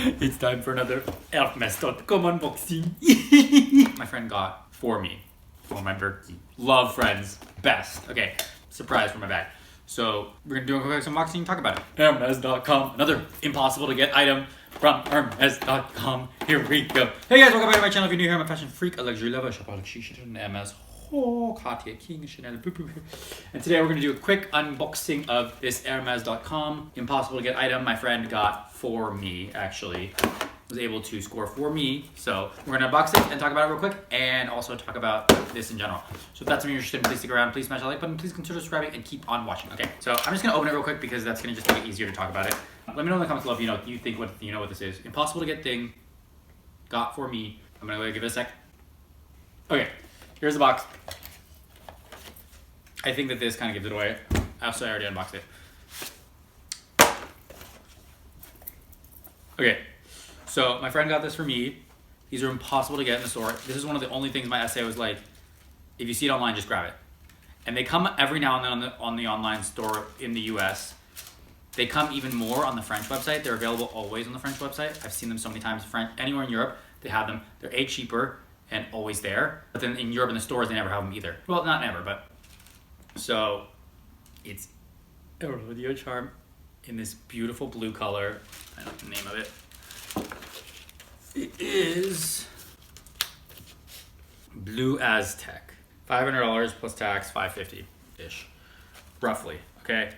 It's time for another Hermès.com unboxing. My friend got for me for my birthday. Love friends, best. Okay, surprise for my bag. So we're gonna do a quick unboxing and talk about it. Hermès.com, another impossible to get item from Hermès.com. Here we go. Hey guys, welcome back to my channel. If you're new here, I'm a fashion freak, a luxury lover, I shop all chic and Hermès. Cartier King, Chanel, and today we're going to do a quick unboxing of this Hermès.com impossible to get item my friend got for me, actually. Was able to score for me. So we're going to unbox it and talk about it real quick and also talk about this in general. So if that's something you're interested in, please stick around. Please smash that like button. Please consider subscribing and keep on watching. Okay, so I'm just going to open it real quick because that's going to just make it easier to talk about it. Let me know in the comments below if you think what this is. Impossible to get thing got for me. I'm going to give it a sec. Okay. Here's the box. I think that this kind of gives it away. Also, I already unboxed it. Okay, so my friend got this for me. These are impossible to get in the store. This is one of the only things my essay was like, if you see it online, just grab it. And they come every now and then on the online store in the US. They come even more on the French website. They're available always on the French website. I've seen them so many times. Anywhere in Europe, they have them. They're A, cheaper, and always there. But then in Europe in the stores, they never have them either. Well, not never, but. So it's a rodeo charm in this beautiful blue color. I don't know the name of it. It is Blue Aztec. $500 plus tax, $550-ish, roughly, okay?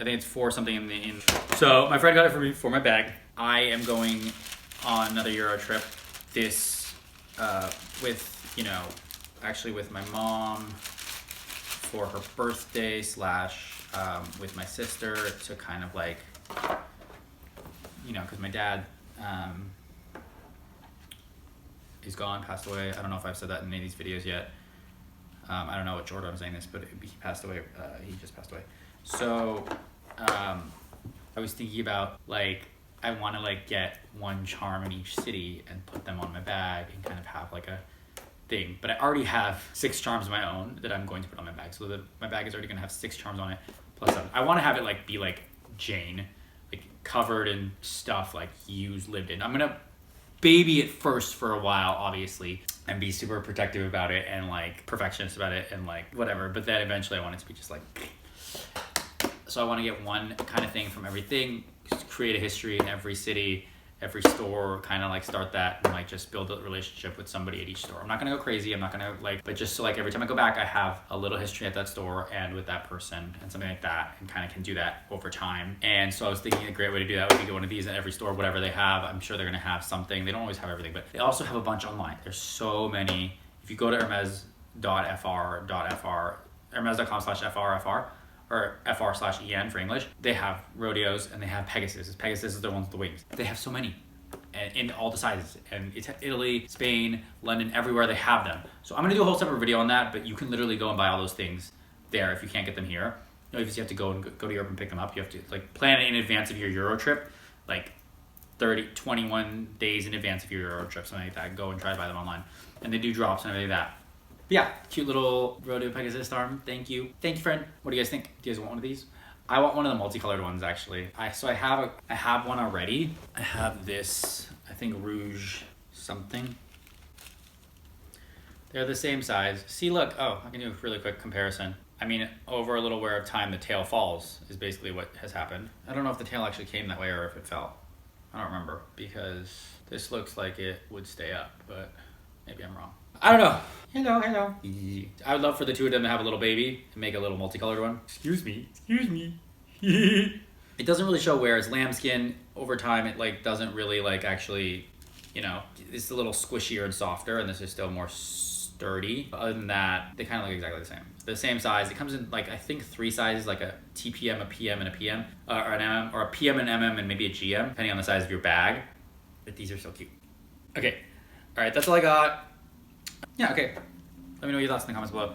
I think it's for something in the. So my friend got it for me for my bag. I am going on another Euro trip. This with, actually with my mom for her birthday / with my sister to kind of like, because my dad is gone, passed away. I don't know if I've said that in any of these videos yet. I don't know which order I'm saying this, but he passed away. He just passed away. So I was thinking about like, I want to like get one charm in each city and put them on my bag and kind of have like a thing. But I already have 6 charms of my own that I'm going to put on my bag. So my bag is already going to have 6 charms on it plus 7. I want to have it like be like Jane, like covered in stuff like used, lived in. I'm going to baby it first for a while, obviously, and be super protective about it and like perfectionist about it and like whatever. But then eventually I want it to be just like, so I want to get one kind of thing from everything. Create a history in every city, every store, kind of like start that and like just build a relationship with somebody at each store. I'm not gonna go crazy, I'm not gonna like, but just so like every time I go back, I have a little history at that store and with that person and something like that, and kind of can do that over time. And so I was thinking a great way to do that would be get one of these at every store, whatever they have. I'm sure they're gonna have something. They don't always have everything, but they also have a bunch online. There's so many. If you go to Hermes.fr, Hermes.com/frfr, or FR/EN for English, they have rodeos and they have Pegasus. Pegasus is the ones with the wings. They have so many in all the sizes. And it's Italy, Spain, London, everywhere they have them. So I'm gonna do a whole separate video on that, but you can literally go and buy all those things there if you can't get them here. You just have to go to Europe and pick them up. You have to like plan it in advance of your Euro trip, like 21 days in advance of your Euro trip, something like that. Go and try to buy them online. And they do drops and everything like that. Yeah, cute little rodeo Pegasus arm. Thank you, friend. What do you guys think? Do you guys want one of these? I want one of the multicolored ones actually. I have one already. I have this, I think rouge something. They're the same size. See, look. Oh, I can do a really quick comparison. I mean, over a little wear of time, the tail falls is basically what has happened. I don't know if the tail actually came that way or if it fell. I don't remember because this looks like it would stay up, but maybe I'm wrong. I don't know. Hello. I would love for the two of them to have a little baby and make a little multicolored one. Excuse me. It doesn't really show wear. It's lambskin. Over time, it like doesn't really like actually, it's a little squishier and softer, and this is still more sturdy. Other than that, they kind of look exactly the same. The same size. It comes in like, I think 3 sizes, like a TPM, a PM, and a PM, or an MM, or a PM and MM, and maybe a GM, depending on the size of your bag. But these are so cute. Okay. All right, that's all I got. Yeah, okay. Let me know your thoughts in the comments below.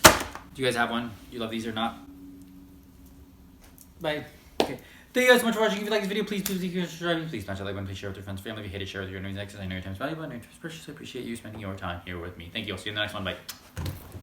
Do you guys have one? Do you love these or not? Bye. Okay. Thank you guys so much for watching. If you like this video, please subscribe. Please smash that like button. Please share with your friends, family. If you hate it, share with your enemies. I know your time is valuable and I appreciate you spending your time here with me. Thank you. I'll see you in the next one. Bye.